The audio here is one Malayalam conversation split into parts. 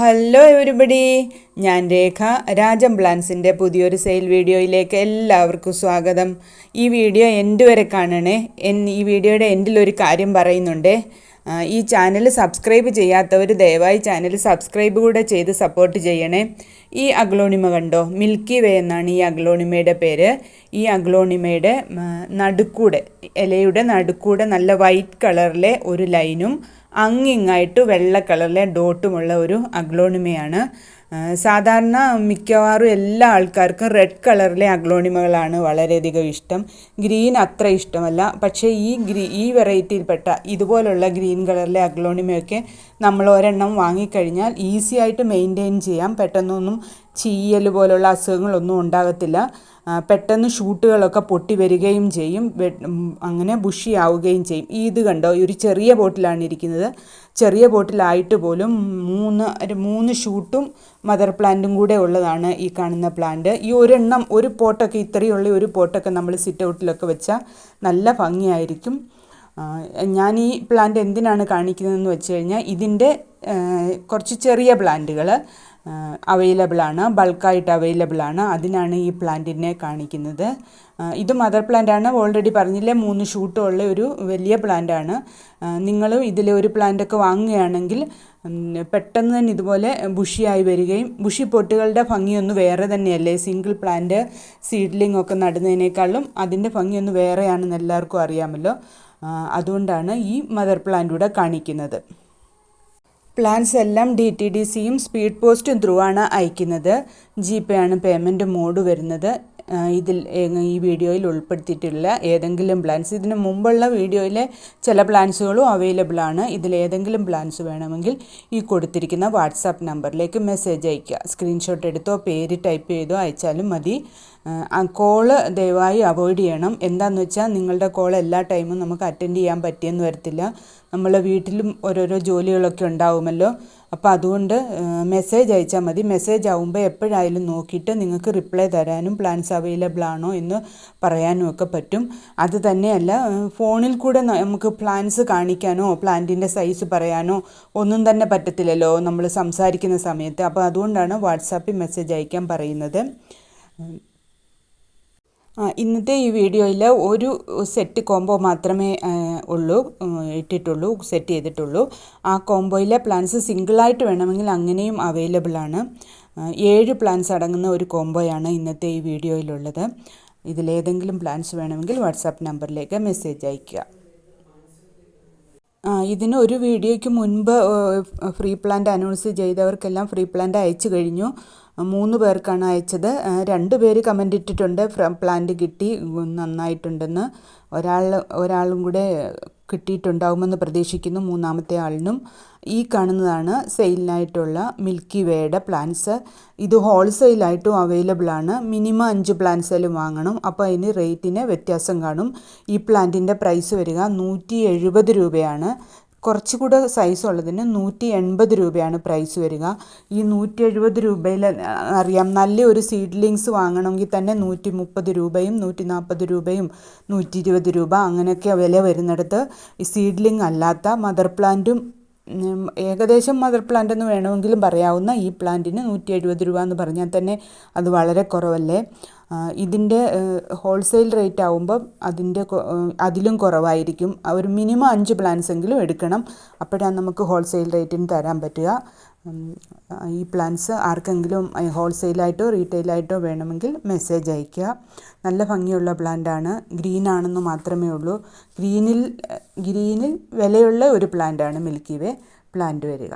ഹലോ എവരിബഡി, ഞാൻ രേഖ. രാജം പ്ലാൻസിൻ്റെ പുതിയൊരു സെയിൽ വീഡിയോയിലേക്ക് എല്ലാവർക്കും സ്വാഗതം. ഈ വീഡിയോ എൻഡ് വരെ കാണണേ. ഈ വീഡിയോയുടെ എൻഡിലൊരു കാര്യം പറയുന്നുണ്ട്. ഈ ചാനൽ സബ്സ്ക്രൈബ് ചെയ്യാത്തവർ ദയവായി ചാനൽ സബ്സ്ക്രൈബ് കൂടെ ചെയ്ത് സപ്പോർട്ട് ചെയ്യണേ. ഈ അഗ്ലോണിമ കണ്ടോ, മിൽക്കി വേ എന്നാണ് ഈ അഗ്ലോണിമയുടെ പേര്. ഈ അഗ്ലോണിമയുടെ നടുക്കൂടെ, ഇലയുടെ നടുക്കൂടെ നല്ല വൈറ്റ് കളറിലെ ഒരു ലൈനും അങ്ങിങ്ങായിട്ട് വെള്ള കളറിലെ ഡോട്ടുമുള്ള ഒരു അഗ്ലോണിമയാണ്. സാധാരണ മിക്കവാറും എല്ലാ ആൾക്കാർക്കും റെഡ് കളറിലെ അഗ്ലോണിമകളാണ് വളരെയധികം ഇഷ്ടം. ഗ്രീൻ അത്ര ഇഷ്ടമല്ല. പക്ഷേ ഈ വെറൈറ്റിയിൽപ്പെട്ട ഇതുപോലുള്ള ഗ്രീൻ കളറിലെ അഗ്ലോണിമയൊക്കെ നമ്മൾ ഒരെണ്ണം വാങ്ങിക്കഴിഞ്ഞാൽ ഈസി ആയിട്ട് മെയിൻറ്റെയിൻ ചെയ്യാം. പെട്ടെന്നൊന്നും ചീയൽ പോലുള്ള അസുഖങ്ങളൊന്നും ഉണ്ടാകത്തില്ല. പെട്ടെന്ന് ഷൂട്ടുകളൊക്കെ പൊട്ടി വരികയും ചെയ്യും, അങ്ങനെ ബുഷി ആവുകയും ചെയ്യും. ഇത് കണ്ടോ, ഒരു ചെറിയ ബോട്ടിലാണ് ഇരിക്കുന്നത്. ചെറിയ ബോട്ടിലായിട്ട് പോലും മൂന്ന് ഷൂട്ടും മദർ പ്ലാന്റും കൂടെ ഉള്ളതാണ് ഈ കാണുന്ന പ്ലാന്റ്. ഈ ഒരെണ്ണം, ഒരു പോട്ടൊക്കെ, ഇത്രയുള്ള ഒരു പോട്ടൊക്കെ നമ്മൾ സിറ്റ് ഔട്ടിലൊക്കെ വെച്ചാൽ നല്ല ഭംഗിയായിരിക്കും. ഞാൻ ഈ പ്ലാന്റ് എന്തിനാണ് കാണിക്കുന്നതെന്ന് വെച്ച് കഴിഞ്ഞാൽ, ഇതിൻ്റെ കുറച്ച് ചെറിയ പ്ലാന്റുകൾ അവൈലബിളാണ്, ബൾക്കായിട്ട് അവൈലബിളാണ്. അതിനാണ് ഈ പ്ലാന്റിനെ കാണിക്കുന്നത്. ഇത് മദർ പ്ലാന്റാണ്, ഓൾറെഡി പറഞ്ഞില്ലേ, 3 ഷൂട്ടുള്ള ഒരു വലിയ പ്ലാന്റാണ്. നിങ്ങളും ഇതിലെ ഒരു പ്ലാന്റൊക്കെ വാങ്ങുകയാണെങ്കിൽ പെട്ടെന്ന് തന്നെ ഇതുപോലെ ബുഷിയായി വരികയും, ബുഷി പൊട്ടുകളുടെ ഭംഗിയൊന്ന് വേറെ തന്നെയല്ലേ. സിംഗിൾ പ്ലാന്റ് സീഡ്ലിംഗ് ഒക്കെ നടുന്നതിനേക്കാളും അതിൻ്റെ ഭംഗിയൊന്ന് വേറെയാണെന്ന് എല്ലാവർക്കും അറിയാമല്ലോ. അതുകൊണ്ടാണ് ഈ മദർ പ്ലാന്റൂടെ കാണിക്കുന്നത്. പ്ലാൻസ് എല്ലാം DTDCയും സ്പീഡ് പോസ്റ്റും ത്രൂ ആണ് അയക്കുന്നത്. GPay ആണ് പേയ്മെൻറ്റ് മോഡ് വരുന്നത്. ഈ വീഡിയോയിൽ ഉൾപ്പെടുത്തിയിട്ടുള്ള ഏതെങ്കിലും പ്ലാൻസ്, ഇതിന് മുമ്പുള്ള വീഡിയോയിലെ ചില പ്ലാൻസുകളും അവൈലബിളാണ്. ഇതിലേതെങ്കിലും പ്ലാൻസ് വേണമെങ്കിൽ ഈ കൊടുത്തിരിക്കുന്ന വാട്സാപ്പ് നമ്പറിലേക്ക് മെസ്സേജ് അയയ്ക്കുക. സ്ക്രീൻഷോട്ട് എടുത്തോ പേര് ടൈപ്പ് ചെയ്തോ അയച്ചാലും മതി. കോള് ദയവായി അവോയ്ഡ് ചെയ്യണം. എന്താണെന്ന് വെച്ചാൽ, നിങ്ങളുടെ കോൾ എല്ലാ ടൈമും നമുക്ക് അറ്റൻഡ് ചെയ്യാൻ പറ്റിയെന്ന് വരത്തില്ല. നമ്മളെ വീട്ടിലും ഓരോരോ ജോലികളൊക്കെ ഉണ്ടാവുമല്ലോ. അപ്പോൾ അതുകൊണ്ട് മെസ്സേജ് അയച്ചാൽ മതി. മെസ്സേജ് ആവുമ്പോൾ എപ്പോഴായാലും നോക്കിയിട്ട് നിങ്ങൾക്ക് റിപ്ലൈ തരാനും പ്ലാൻസ് അവൈലബിൾ ആണോ എന്ന് പറയാനും ഒക്കെ പറ്റും. അത് തന്നെയല്ല, ഫോണിൽ കൂടെ നമുക്ക് പ്ലാൻസ് കാണിക്കാനോ പ്ലാന്റിൻ്റെ സൈസ് പറയാനോ ഒന്നും തന്നെ പറ്റത്തില്ലല്ലോ നമ്മൾ സംസാരിക്കുന്ന സമയത്ത്. അപ്പോൾ അതുകൊണ്ടാണ് വാട്സാപ്പിൽ മെസ്സേജ് അയക്കാൻ പറയുന്നത്. ഇന്നത്തെ ഈ വീഡിയോയിൽ ഒരു സെറ്റ് കോംബോ മാത്രമേ സെറ്റ് ചെയ്തിട്ടുള്ളൂ. ആ കോംബോയിലെ പ്ലാൻസ് സിംഗിളായിട്ട് വേണമെങ്കിൽ അങ്ങനെയും അവൈലബിളാണ്. 7 പ്ലാൻസ് അടങ്ങുന്ന ഒരു കോംബോയാണ് ഇന്നത്തെ ഈ വീഡിയോയിലുള്ളത്. ഇതിലേതെങ്കിലും പ്ലാൻസ് വേണമെങ്കിൽ വാട്സാപ്പ് നമ്പറിലേക്ക് മെസ്സേജ് അയയ്ക്കുക. ഇതിന് ഒരു വീഡിയോയ്ക്ക് മുൻപ് ഫ്രീ പ്ലാന്റ് അനൗൺസ് ചെയ്തവർക്കെല്ലാം ഫ്രീ പ്ലാന്റ് അയച്ചു കഴിഞ്ഞു. 3 പേർക്കാണ് അയച്ചത്. 2 പേര് കമൻ്റ് ഇട്ടിട്ടുണ്ട്, പ്ലാന്റ് കിട്ടി, നന്നായിട്ടുണ്ടെന്ന്. ഒരാളും കൂടെ കിട്ടിയിട്ടുണ്ടാവുമെന്ന് പ്രതീക്ഷിക്കുന്നു, 3ാമത്തെ ആളിനും. ഈ കാണുന്നതാണ് സെയിലിനായിട്ടുള്ള മിൽക്കി വേയുടെ പ്ലാൻസ്. ഇത് ഹോൾസെയിലായിട്ടും അവൈലബിളാണ്. മിനിമം 5 പ്ലാൻസെങ്കിലും വാങ്ങണം. അപ്പോൾ അതിന് റേറ്റിന് വ്യത്യാസം കാണും. ഈ പ്ലാന്റിൻ്റെ പ്രൈസ് വരിക 170 രൂപയാണ്. കുറച്ചുകൂടെ സൈസ് ഉള്ളതിന് 180 രൂപയാണ് പ്രൈസ് വരിക. ഈ 170 രൂപയിൽ അറിയാം, നല്ലൊരു സീഡ്ലിങ്സ് വാങ്ങണമെങ്കിൽ തന്നെ 130 രൂപയും 140 രൂപയും 120 രൂപ അങ്ങനെയൊക്കെ വില വരുന്നിടത്ത്, ഈ സീഡ്ലിംഗ് അല്ലാത്ത മദർ പ്ലാന്റും ഏകദേശം മദർ പ്ലാന്റ് എന്ന് വേണമെങ്കിലും പറയാവുന്ന ഈ പ്ലാന്റിന് 170 രൂപ എന്ന് പറഞ്ഞാൽ തന്നെ അത് വളരെ കുറവല്ലേ. ഇതിൻ്റെ ഹോൾസെയിൽ റേറ്റ് ആകുമ്പം അതിലും കുറവായിരിക്കും. ഒരു മിനിമം 5 പ്ലാൻസ് എങ്കിലും എടുക്കണം. അപ്പോഴാണ് നമുക്ക് ഹോൾസെയിൽ റേറ്റിന് തരാൻ പറ്റുക. ഈ പ്ലാൻസ് ആർക്കെങ്കിലും ഹോൾസെയിലായിട്ടോ റീറ്റെയിലായിട്ടോ വേണമെങ്കിൽ മെസ്സേജ് അയയ്ക്കുക. നല്ല ഭംഗിയുള്ള പ്ലാന്റാണ്. ഗ്രീനാണെന്ന് മാത്രമേ ഉള്ളൂ. ഗ്രീനിൽ വിലയുള്ള ഒരു പ്ലാന്റാണ് മിൽക്കി വേ പ്ലാന്റ് വരിക.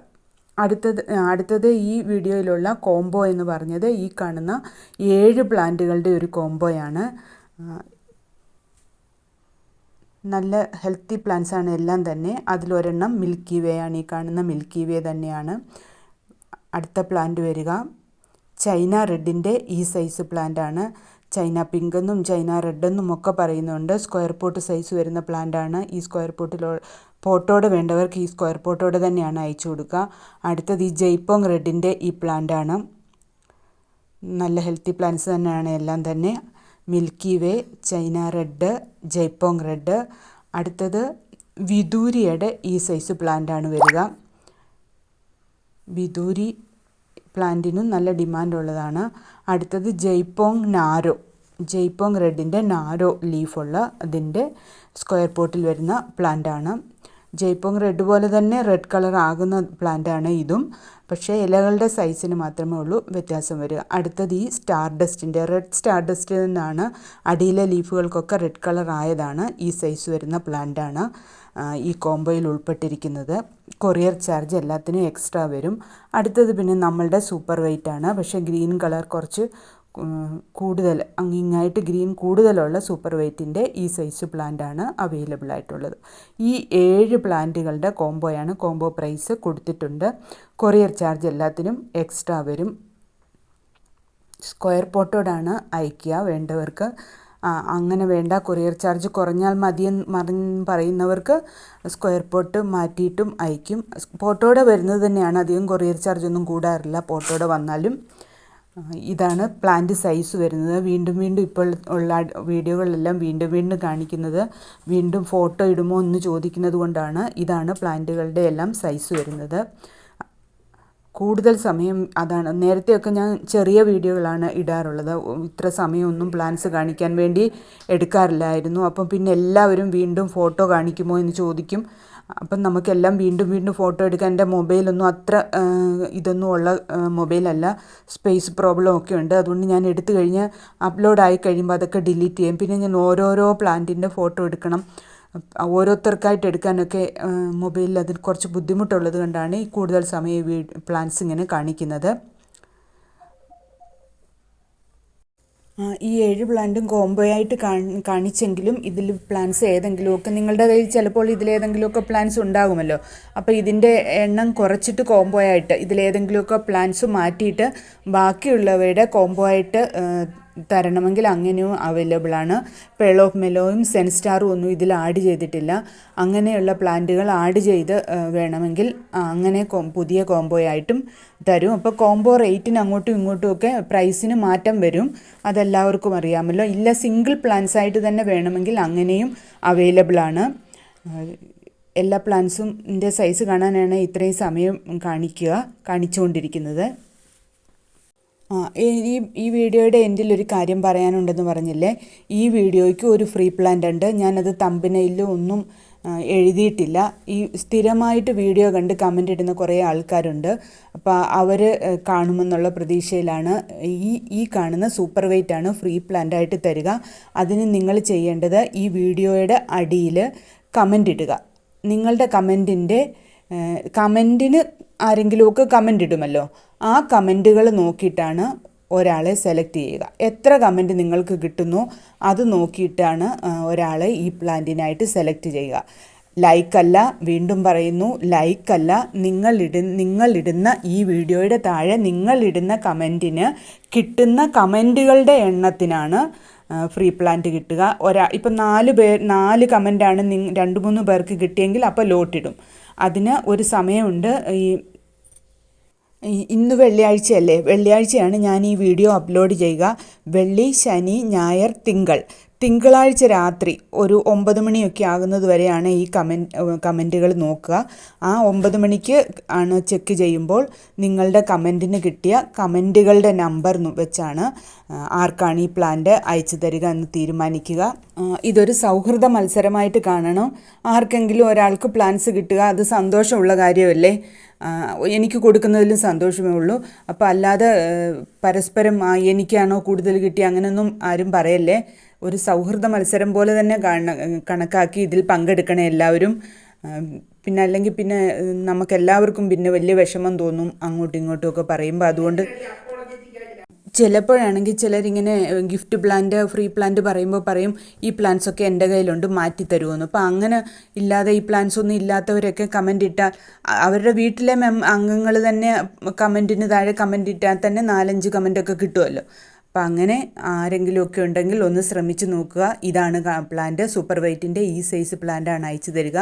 അടുത്തത് ഈ വീഡിയോയിലുള്ള കോംബോ എന്ന് പറഞ്ഞത് ഈ കാണുന്ന 7 പ്ലാന്റുകളുടെ ഒരു കോംബോയാണ്. നല്ല ഹെൽത്തി പ്ലാന്റ്സാണ് എല്ലാം തന്നെ. അതിലൊരെണ്ണം മിൽക്കി വേ ആണ്. ഈ കാണുന്ന മിൽക്കി വേ തന്നെയാണ്. അടുത്ത പ്ലാന്റ് വരിക ചൈന റെഡിൻ്റെ ഈ സൈസ് പ്ലാന്റാണ്. ചൈന പിങ്ക് എന്നും ചൈന റെഡ് എന്നും ഒക്കെ പറയുന്നുണ്ട്. സ്ക്വയർ പോട്ട് സൈസ് വരുന്ന പ്ലാന്റാണ്. ഈ സ്ക്വയർ പോട്ടോടെ വേണ്ടവർക്ക് ഈ സ്ക്വയർ പോട്ടോടെ തന്നെയാണ് അയച്ചു കൊടുക്കുക. അടുത്തത് ഈ ജയ്പോങ് റെഡിൻ്റെ ഈ പ്ലാന്റാണ്. നല്ല ഹെൽത്തി പ്ലാന്റ്സ് തന്നെയാണ് എല്ലാം തന്നെ. മിൽക്കി വേ, ചൈന റെഡ്, ജയ്പോങ് റെഡ്. അടുത്തത് വിദൂരിയുടെ ഈ സൈസ് പ്ലാന്റാണ് വരിക. വിദൂരി പ്ലാന്റിനും നല്ല ഡിമാൻഡുള്ളതാണ്. അടുത്തത് ജയ്പോങ് റെഡിൻ്റെ നാരോ ലീഫുള്ള അതിൻ്റെ സ്ക്വയർ പോട്ടിൽ വരുന്ന പ്ലാന്റാണ്. ജയ്പോങ് റെഡ് പോലെ തന്നെ റെഡ് കളർ ആകുന്ന പ്ലാന്റാണ് ഇതും. പക്ഷേ ഇലകളുടെ സൈസിന് മാത്രമേ ഉള്ളൂ വ്യത്യാസം വരിക. അടുത്തത് ഈ റെഡ് സ്റ്റാർ ഡസ്റ്റിൽ നിന്നാണ് അടിയിലെ ലീഫുകൾക്കൊക്കെ റെഡ് കളർ ആയതാണ്. ഈ സൈസ് വരുന്ന പ്ലാന്റാണ് ഈ കോംബോയിൽ ഉൾപ്പെട്ടിരിക്കുന്നത്. കൊറിയർ ചാർജ് എല്ലാത്തിനും എക്സ്ട്രാ വരും. അടുത്തത് പിന്നെ നമ്മളുടെ സൂപ്പർ വെയിറ്റ് ആണ്. പക്ഷേ ഗ്രീൻ കളർ കുറച്ച് കൂടുതൽ ഇങ്ങായിട്ട് ഗ്രീൻ കൂടുതലുള്ള സൂപ്പർ വെയ്റ്റിൻ്റെ ഈ സൈസ് പ്ലാന്റാണ് അവൈലബിൾ ആയിട്ടുള്ളത്. ഈ 7 പ്ലാന്റുകളുടെ കോംബോയാണ്. കോംബോ പ്രൈസ് കൊടുത്തിട്ടുണ്ട്. കൊറിയർ ചാർജ് എല്ലാത്തിനും എക്സ്ട്രാ വരും. സ്ക്വയർ പോട്ടോടാണ് അയക്കുക വേണ്ടവർക്ക്. അങ്ങനെ വേണ്ട, കൊറിയർ ചാർജ് കുറഞ്ഞാൽ മതിയെന്ന് പറയുന്നവർക്ക് സ്ക്വയർ പോട്ട് മാറ്റിയിട്ടും അയക്കും. പോട്ടോടെ വരുന്നത് തന്നെയാണ്, അധികം കൊറിയർ ചാർജ് ഒന്നും കൂടാറില്ല പോട്ടോടെ വന്നാലും. ഇതാണ് പ്ലാന്റ് സൈസ് വരുന്നത്. വീണ്ടും ഇപ്പോൾ ഉള്ള വീഡിയോകളിലെല്ലാം വീണ്ടും കാണിക്കുന്നത് വീണ്ടും ഫോട്ടോ ഇടുമോ എന്ന് ചോദിക്കുന്നത് കൊണ്ടാണ്. ഇതാണ് പ്ലാന്റുകളുടെ എല്ലാം സൈസ് വരുന്നത്. കൂടുതൽ സമയം അതാണ്. നേരത്തെയൊക്കെ ഞാൻ ചെറിയ വീഡിയോകളാണ് ഇടാറുള്ളത്. ഇത്ര സമയമൊന്നും പ്ലാന്റ്സ് കാണിക്കാൻ വേണ്ടി എടുക്കാറില്ലായിരുന്നു. അപ്പം പിന്നെ എല്ലാവരും വീണ്ടും ഫോട്ടോ കാണിക്കുമോ എന്ന് ചോദിക്കും. അപ്പം നമുക്കെല്ലാം വീണ്ടും ഫോട്ടോ എടുക്കാൻ എൻ്റെ മൊബൈലൊന്നും അത്ര ഇതൊന്നും ഉള്ള മൊബൈലല്ല. സ്പേസ് പ്രോബ്ലം ഒക്കെ ഉണ്ട്. അതുകൊണ്ട് ഞാൻ എടുത്തു കഴിഞ്ഞ് അപ്ലോഡായി കഴിയുമ്പോൾ അതൊക്കെ ഡിലീറ്റ് ചെയ്യും. പിന്നെ ഞാൻ ഓരോരോ പ്ലാന്റിൻ്റെ ഫോട്ടോ എടുക്കണം. ഓരോരുത്തർക്കായിട്ട് എടുക്കാനൊക്കെ മൊബൈലിൽ അതിന് കുറച്ച് ബുദ്ധിമുട്ടുള്ളത് കൊണ്ടാണ് ഈ കൂടുതൽ സമയം പ്ലാന്റ്സ് ഇങ്ങനെ കാണിക്കുന്നത്. ഈ 7 പ്ലാന്റും കോംബോ ആയിട്ട് കാണിച്ചെങ്കിലും ഇതിൽ പ്ലാന്റ്സ് ഏതെങ്കിലുമൊക്കെ നിങ്ങളുടെ കയ്യിൽ ചിലപ്പോൾ ഇതിലേതെങ്കിലുമൊക്കെ പ്ലാന്റ്സ് ഉണ്ടാകുമല്ലോ. അപ്പോൾ ഇതിൻ്റെ എണ്ണം കുറച്ചിട്ട് കോംബോ ആയിട്ട് ഇതിലേതെങ്കിലുമൊക്കെ പ്ലാന്റ്സ് മാറ്റിയിട്ട് ബാക്കിയുള്ളവയുടെ കോംബോ ആയിട്ട് തരണമെങ്കിൽ അങ്ങനെയും അവൈലബിൾ ആണ്. പേൾ ഓഫ് മെലോയും സെൻസ്റ്റാറും ഒന്നും ഇതിൽ ആഡ് ചെയ്തിട്ടില്ല. അങ്ങനെയുള്ള പ്ലാന്റുകൾ ആഡ് ചെയ്ത് വേണമെങ്കിൽ അങ്ങനെ പുതിയ കോംബോ ആയിട്ടും തരും. അപ്പോൾ കോംബോ റേറ്റിന് അങ്ങോട്ടും ഇങ്ങോട്ടും ഒക്കെ പ്രൈസിന് മാറ്റം വരും. അതെല്ലാവർക്കും അറിയാമല്ലോ. ഇല്ല, സിംഗിൾ പ്ലാന്റ്സ് ആയിട്ട് തന്നെ വേണമെങ്കിൽ അങ്ങനെയും അവൈലബിൾ ആണ്. എല്ലാ പ്ലാന്റ്സിൻ്റെ സൈസ് കാണാനാണ് ഇത്രയും സമയം കാണിച്ചുകൊണ്ടിരിക്കുന്നത്. ഈ വീഡിയോയുടെ എൻഡിൽ ഒരു കാര്യം പറയാനുണ്ടെന്ന് പറഞ്ഞില്ലേ. ഈ വീഡിയോയ്ക്ക് ഒരു ഫ്രീ പ്ലാന്റ് ഉണ്ട്. ഞാനത് തമ്പനെയിലും ഒന്നും എഴുതിയിട്ടില്ല. ഈ സ്ഥിരമായിട്ട് വീഡിയോ കണ്ട് കമൻ്റ് ഇടുന്ന കുറേ ആൾക്കാരുണ്ട്. അപ്പോൾ അവർ കാണുമെന്നുള്ള പ്രതീക്ഷയിലാണ് ഈ കാണുന്ന സൂപ്പർ വെയിറ്റ് ആണ് ഫ്രീ പ്ലാന്റ് ആയിട്ട് തരിക. അതിന് നിങ്ങൾ ചെയ്യേണ്ടത് ഈ വീഡിയോയുടെ അടിയിൽ കമൻ്റ് ഇടുക. നിങ്ങളുടെ കമൻറ്റിന് ആരെങ്കിലുമൊക്കെ കമൻ്റ് ഇടുമല്ലോ. ആ കമൻറ്റുകൾ നോക്കിയിട്ടാണ് ഒരാളെ സെലക്ട് ചെയ്യുക. എത്ര കമൻറ്റ് നിങ്ങൾക്ക് കിട്ടുന്നു അത് നോക്കിയിട്ടാണ് ഒരാളെ ഈ പ്ലാന്റിനായിട്ട് സെലക്ട് ചെയ്യുക. ലൈക്കല്ല, വീണ്ടും പറയുന്നു, ലൈക്കല്ല. നിങ്ങളിടുന്ന ഈ വീഡിയോയുടെ താഴെ നിങ്ങളിടുന്ന കമൻറ്റിന് കിട്ടുന്ന കമൻറ്റുകളുടെ എണ്ണത്തിനാണ് ഫ്രീ പ്ലാന്റ് കിട്ടുക. ഇപ്പം 4 കമൻറ്റാണ് 2-3 പേർക്ക് കിട്ടിയെങ്കിൽ അപ്പോൾ ലോട്ടിടും. അതിന് ഒരു സമയമുണ്ട്. ഇന്ന് വെള്ളിയാഴ്ചയല്ലേ, വെള്ളിയാഴ്ചയാണ് ഞാൻ ഈ വീഡിയോ അപ്ലോഡ് ചെയ്യുക. വെള്ളി, ശനി, ഞായർ, തിങ്കളാഴ്ച രാത്രി ഒരു 9 മണിയൊക്കെ ആകുന്നത് വരെയാണ് ഈ കമൻറ്റുകൾ നോക്കുക. ആ 9 മണിക്ക് ആണ് ചെക്ക് ചെയ്യുമ്പോൾ നിങ്ങളുടെ കമൻറ്റിന് കിട്ടിയ കമൻറ്റുകളുടെ നമ്പർ വെച്ചാണ് ആർക്കാണ് ഈ പ്ലാന്റ് അയച്ചു തരിക എന്ന് തീരുമാനിക്കുക. ഇതൊരു സൗഹൃദ മത്സരമായിട്ട് കാണണം. ആർക്കെങ്കിലും ഒരാൾക്ക് പ്ലാന്റ്സ് കിട്ടുക അത് സന്തോഷമുള്ള കാര്യമല്ലേ. എനിക്ക് കൊടുക്കുന്നതിലും സന്തോഷമേ ഉള്ളൂ. അപ്പോൾ അല്ലാതെ പരസ്പരം എനിക്കാണോ കൂടുതൽ കിട്ടി അങ്ങനെയൊന്നും ആരും പറയല്ലേ. ഒരു സൗഹൃദ മത്സരം പോലെ തന്നെ കണക്കാക്കി ഇതിൽ പങ്കെടുക്കണേ എല്ലാവരും. പിന്നെ അല്ലെങ്കിൽ പിന്നെ നമുക്കെല്ലാവർക്കും പിന്നെ വലിയ വിഷമം തോന്നും അങ്ങോട്ടും ഇങ്ങോട്ടും ഒക്കെ പറയുമ്പോൾ. അതുകൊണ്ട് ചിലപ്പോഴാണെങ്കിൽ ചിലരിങ്ങനെ ഗിഫ്റ്റ് പ്ലാന്റ്, ഫ്രീ പ്ലാന്റ് പറയുമ്പോൾ പറയും ഈ പ്ലാന്റ്സ് ഒക്കെ എൻ്റെ കയ്യിലുണ്ട് മാറ്റി തരുമെന്ന്. അപ്പോൾ അങ്ങനെ ഇല്ലാതെ ഈ പ്ലാന്റ്സ് ഒന്നും ഇല്ലാത്തവരൊക്കെ കമൻ്റ് ഇട്ടാൽ അവരുടെ വീട്ടിലെ അംഗങ്ങൾ തന്നെ കമൻറ്റിന് താഴെ കമൻ്റ് ഇട്ടാൽ തന്നെ 4-5 കമൻ്റൊക്കെ കിട്ടുമല്ലോ. അപ്പം അങ്ങനെ ആരെങ്കിലുമൊക്കെ ഉണ്ടെങ്കിൽ ഒന്ന് ശ്രമിച്ച് നോക്കുക. ഇതാണ് പ്ലാന്റ്. സൂപ്പർ വെയ്റ്റിൻ്റെ ഈ സൈസ് പ്ലാന്റാണ് അയച്ചു തരിക.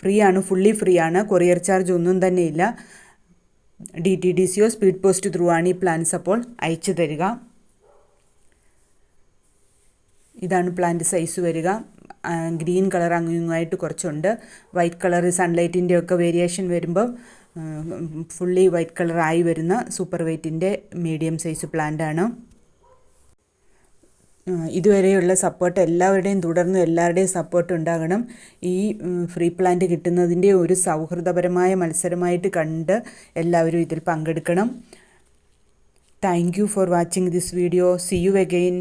ഫ്രീ ആണ്, ഫുള്ളി ഫ്രീ ആണ്. കൊറിയർ ചാർജ് ഒന്നും തന്നെ ഇല്ല. DTDCയോ സ്പീഡ് പോസ്റ്റ് ത്രൂ ആണ് ഈ പ്ലാന്റ്സ് അപ്പോൾ അയച്ചു തരിക. ഇതാണ് പ്ലാന്റ് സൈസ് വരിക. ഗ്രീൻ കളർ അങ്ങുമായിട്ട് കുറച്ചുണ്ട്. വൈറ്റ് കളർ സൺലൈറ്റിൻ്റെ ഒക്കെ വേരിയേഷൻ വരുമ്പോൾ ഫുള്ളി വൈറ്റ് കളറായി വരുന്ന സൂപ്പർ വെയ്റ്റിൻ്റെ മീഡിയം സൈസ് പ്ലാന്റാണ്. ഇതുവരെയുള്ള സപ്പോർട്ട് എല്ലാവരുടെയും തുടർന്ന് എല്ലാവരുടെയും സപ്പോർട്ട് ഉണ്ടാകണം. ഈ ഫ്രീ പ്ലാന്റ് കിട്ടുന്നതിൻ്റെ ഒരു സൗഹൃദപരമായ മത്സരമായിട്ട് കണ്ട് എല്ലാവരും ഇതിൽ പങ്കെടുക്കണം. Thank you for watching this video. C you again.